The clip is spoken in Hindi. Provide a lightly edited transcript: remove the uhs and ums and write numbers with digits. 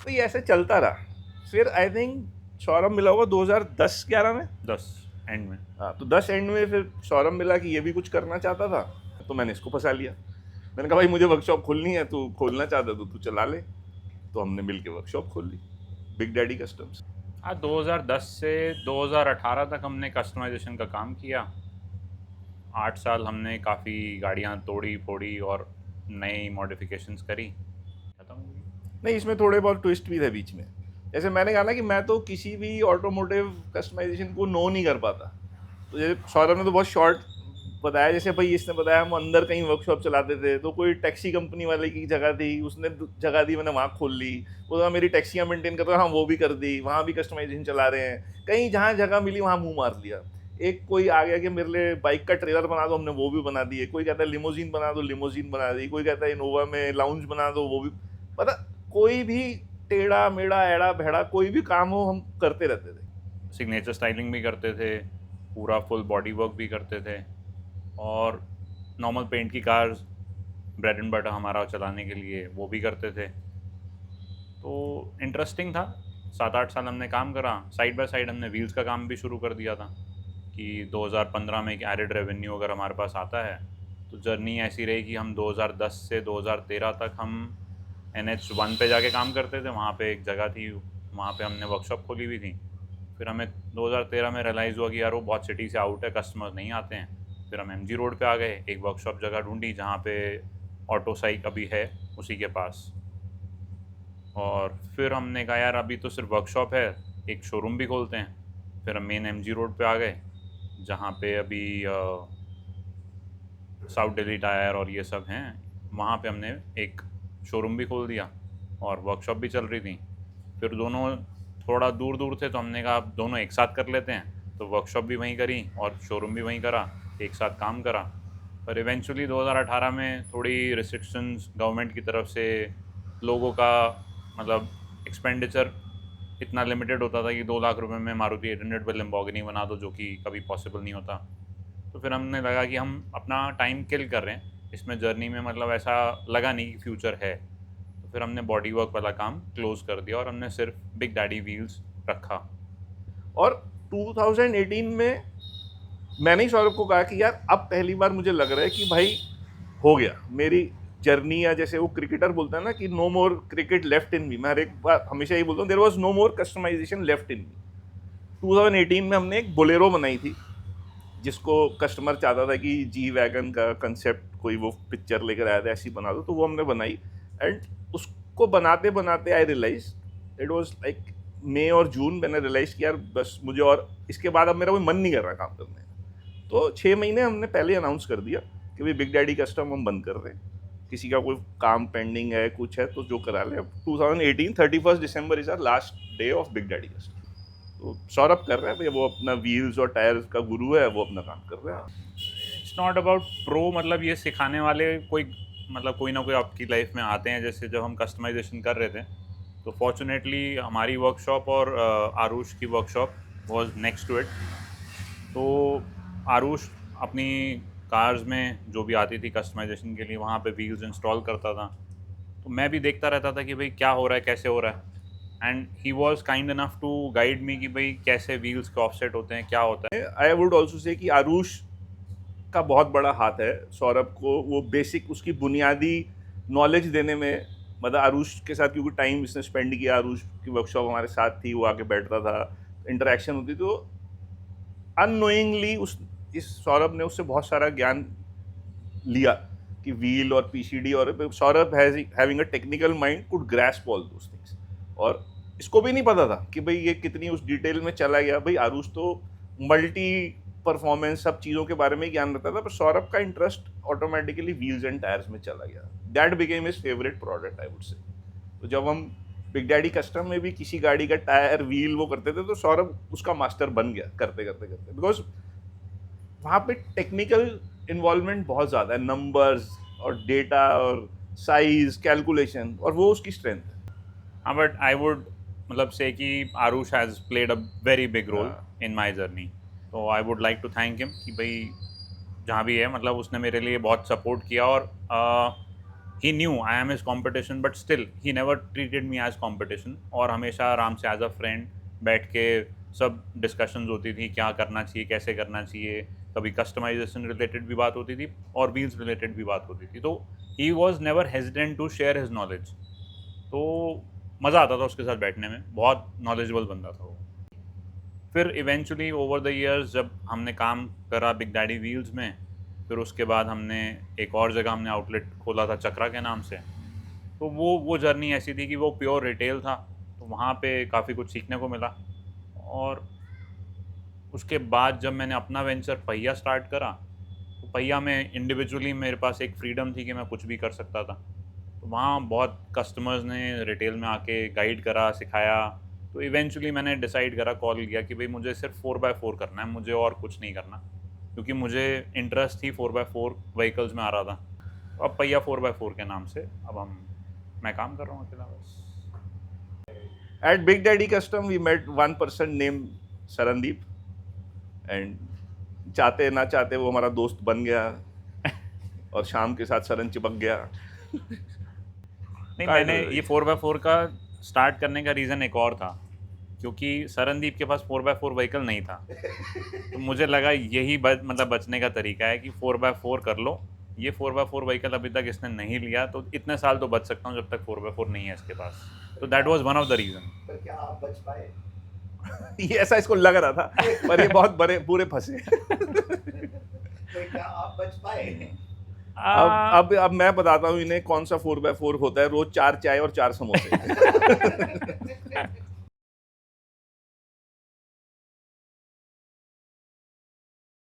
तो ये ऐसे चलता रहा। फिर आई थिंक सौरभ मिला होगा 2010-11 में। 10 एंड में। हाँ, तो 10 एंड में फिर सौरभ मिला कि ये भी कुछ करना चाहता था, तो मैंने इसको फंसा लिया। मैंने कहा भाई मुझे वर्कशॉप खोलनी है, तू खोलना चाहता तो तू चला ले। तो हमने मिल के वर्कशॉप खोल ली, बिग डैडी कस्टम्स। हाँ, 2010 से 2018 तक हमने कस्टमाइजेशन का काम किया। 8 साल हमने काफ़ी गाड़ियाँ तोड़ी फोड़ी और नई मॉडिफिकेशंस करी, खत्म हो गई। नहीं, इसमें थोड़े बहुत ट्विस्ट भी थे बीच में। जैसे मैंने कहा ना कि मैं तो किसी भी ऑटोमोटिव कस्टमाइजेशन को नो नहीं कर पाता। तो जैसे सौरभ ने तो बहुत शॉर्ट बताया, जैसे भाई इसने बताया हम अंदर कहीं वर्कशॉप चलाते थे, तो कोई टैक्सी कंपनी वाले की जगह थी, उसने जगह दी, मैंने वहाँ खोल ली। वो तो मेरी टैक्सियाँ मेंटेन कर रहा, हाँ वो भी कर दी, वहाँ भी कस्टमाइजेशन चला रहे हैं। कहीं जहाँ जगह मिली वहाँ मुंह मार लिया। एक कोई आ गया कि मेरे लिए बाइक का ट्रेलर बना दो, हमने वो भी बना दिए। कोई कहता है लिमोजीन बना दो, लिमोजीन बना दी। कोई कहता है इनोवा में लाउंज बना दो, वो भी। पता, कोई भी टेढ़ा मेढ़ा एड़ा भेड़ा कोई भी काम हो हम करते रहते थे। सिग्नेचर स्टाइलिंग भी करते थे, पूरा फुल बॉडी वर्क भी करते थे, और नॉर्मल पेंट की कार्स, ब्रेड एंड बटर हमारा चलाने के लिए वो भी करते थे। तो इंटरेस्टिंग था। 7-8 साल हमने काम करा। साइड बाय साइड हमने व्हील्स का काम भी शुरू कर दिया था कि 2015 में एक एडेड रेवेन्यू अगर हमारे पास आता है तो जर्नी ऐसी रही कि हम 2010 से 2013 तक हम NH1 पे जाके काम करते थे। वहाँ पे एक जगह थी, वहाँ पे हमने वर्कशॉप खोली हुई थी। फिर हमें 2013 में रियलाइज़ हुआ कि यार वो बहुत सिटी से आउट है, कस्टमर नहीं आते हैं। फिर हम MG रोड पे आ गए, एक वर्कशॉप जगह ढूंढी जहाँ पे ऑटो साइक अभी है उसी के पास। और फिर हमने कहा यार अभी तो सिर्फ वर्कशॉप है, एक शोरूम भी खोलते हैं। फिर हम मेन MG रोड पे आ गए जहाँ पे अभी साउथ दिल्ली टायर और ये सब हैं। वहाँ पे हमने एक शोरूम भी खोल दिया और वर्कशॉप भी चल रही थी। फिर दोनों थोड़ा दूर दूर थे तो हमने कहा अब दोनों एक साथ कर लेते हैं, तो वर्कशॉप भी वहीं करी और शोरूम भी वहीं करा, एक साथ काम करा। पर इवेंचुअली 2018 में थोड़ी रिस्ट्रिक्शंस गवर्नमेंट की तरफ से, लोगों का मतलब एक्सपेंडिचर इतना लिमिटेड होता था कि 2 लाख रुपए में मारुति 800 पे लैम्बोर्गिनी बना दो, जो कि कभी पॉसिबल नहीं होता। तो फिर हमने लगा कि हम अपना टाइम किल कर रहे हैं इसमें, जर्नी में मतलब ऐसा लगा नहीं कि फ्यूचर है। तो फिर हमने बॉडी वर्क वाला काम क्लोज कर दिया और हमने सिर्फ बिग डैडी व्हील्स रखा। और 2018 में मैंने ही सौरभ को कहा कि यार अब पहली बार मुझे लग रहा है कि भाई हो गया मेरी जर्नी। या जैसे वो क्रिकेटर बोलता है ना कि no more cricket left in me, मैं हर एक बार हमेशा ही बोलता हूँ there was no more customization left in me. 2018 में हमने एक बोलेरो बनाई थी, जिसको कस्टमर चाहता था कि जी वैगन का कंसेप्ट कोई वो पिक्चर लेकर आया था, ऐसी बना दो। तो वो हमने बनाई। एंड उसको बनाते बनाते आई रियलाइज इट वाज लाइक मई और जून, मैंने रियलाइज किया यार बस मुझे और इसके बाद अब मेरा कोई मन नहीं कर रहा काम करने का। तो 6 महीने हमने पहले अनाउंस कर दिया कि भाई बिग डैडी कस्टम हम बंद कर रहे हैं। किसी का कोई काम पेंडिंग है कुछ है तो जो करा ले। अब 2018 31 December is our last day of big daddy custom. तो सौरभ कर रहा है भाई, वो अपना व्हील्स और टायर्स का गुरु है, वो अपना काम कर रहा है। इट्स नॉट अबाउट प्रो, मतलब ये सिखाने वाले कोई, मतलब कोई ना कोई आपकी लाइफ में आते हैं। जैसे जब हम कस्टमाइजेशन कर रहे थे तो फॉर्चुनेटली हमारी वर्कशॉप और आरुष की workshop was next to it. तो आरुष अपनी कार्स में जो भी आती थी कस्टमाइजेशन के लिए वहाँ पे व्हील्स इंस्टॉल करता था। तो मैं भी देखता रहता था कि भाई क्या हो रहा है, कैसे हो रहा है। And he was kind enough to guide me कि भाई कैसे व्हील्स के ऑफसेट होते हैं, क्या होता आई वुड ऑल्सो से कि आरुष का बहुत बड़ा हाथ है सौरभ को, वो बेसिक उसकी बुनियादी नॉलेज देने में। मतलब आरुष के साथ क्योंकि टाइम इसने स्पेंड किया, आरुष की वर्कशॉप हमारे साथ थी, वो आके बैठता था, इंटरेक्शन होती। तो अननोइंगली उस इस सौरभ ने उससे बहुत सारा ज्ञान लिया कि व्हील और पीसीडी। और Saurabh having a technical mind could grasp all those things. और इसको भी नहीं पता था कि भाई ये कितनी उस डिटेल में चला गया। भाई आरुष तो मल्टी परफॉर्मेंस सब चीज़ों के बारे में ज्ञान रहता था, पर सौरभ का interest automatically wheels and tyres में चला गया। That became his favourite product I would say. तो जब हम बिग डैडी कस्टम में भी किसी गाड़ी का टायर व्हील वो करते थे तो सौरभ उसका मास्टर बन गया करते करते करते। बिकॉज वहाँ पे टेक्निकल इन्वॉल्वमेंट बहुत ज़्यादा है, नंबर्स और डेटा और साइज कैलकुलेशन, और वो उसकी स्ट्रेंथ है। हाँ, बट आई वुड मतलब से कि Aarush has played a very big role हाँ, इन माई जर्नी। तो I would like to thank him कि भाई जहाँ भी है मतलब उसने मेरे लिए बहुत सपोर्ट किया। और he knew I am is competition, but still he never treated me as competition, और हमेशा आराम से एज अ फ्रेंड बैठ के सब डिस्कशंस होती थी, क्या करना चाहिए, कैसे करना चाहिए, कभी कस्टमाइजेशन रिलेटेड भी बात होती थी और व्हील्स रिलेटेड भी बात होती थी। तो he was never hesitant to share his knowledge. तो मज़ा आता था उसके साथ बैठने में, बहुत नॉलेजेबल बंदा था वो। फिर इवेंचुअली ओवर द इयर्स जब हमने काम करा बिग डैडी व्हील्स में, फिर उसके बाद हमने एक और जगह हमने आउटलेट खोला था चक्रा के नाम से। तो वो जर्नी ऐसी थी कि वो प्योर रिटेल था, तो वहाँ पे काफ़ी कुछ सीखने को मिला। और उसके बाद जब मैंने अपना वेंचर पहिया स्टार्ट करा, तो पहिया में इंडिविजुअली मेरे पास एक फ्रीडम थी कि मैं कुछ भी कर सकता था। तो वहाँ बहुत कस्टमर्स ने रिटेल में आके गाइड करा, सिखाया। तो इवेंचुअली मैंने डिसाइड करा, कॉल किया कि भाई मुझे सिर्फ 4x4 करना है, मुझे और कुछ नहीं करना, क्योंकि मुझे इंटरेस्ट थी 4x4 व्हीकल्स में आ रहा था। तो अब पहिया 4x4 के नाम से अब मैं काम कर रहा हूँ अकेला बस। At Big Daddy Custom, we met one person named Sarandeep, and चाहते ना चाहते वो हमारा दोस्त बन गया और शाम के साथ सरन चिपक गया। नहीं, मैंने ये 4x4 का स्टार्ट करने का रीज़न एक और था, क्योंकि सरनदीप के पास 4x4 व्हीकल नहीं था। तो मुझे लगा यही मतलब बचने का तरीका है कि 4x4 कर लो। ये 4x4 व्हीकल अभी तक इसने नहीं लिया, तो इतने साल तो बच सकता हूँ जब तक 4x4 नहीं है इसके पास। तो that was one of the reason. पर क्या आप बच पाए? ये ऐसा इसको लग रहा था, पर ये बहुत बड़े पूरे फंसे। तो क्या आप बच पाए? अब मैं बताता हूँ इन्हें कौन सा 4x4 होता है। रोज 4 चाय और 4 समोसे।